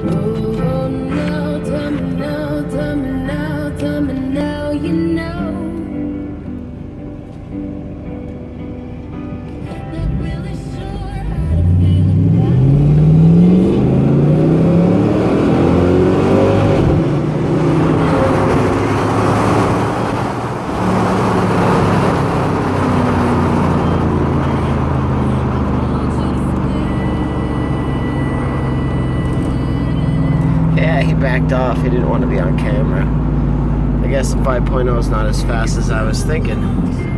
Oh, now, tell me now, tell me now, tell me now, you know. Not really sure how to feel Yeah, he backed off. He didn't want to be on camera. I guess the 5.0 is not as fast as I was thinking.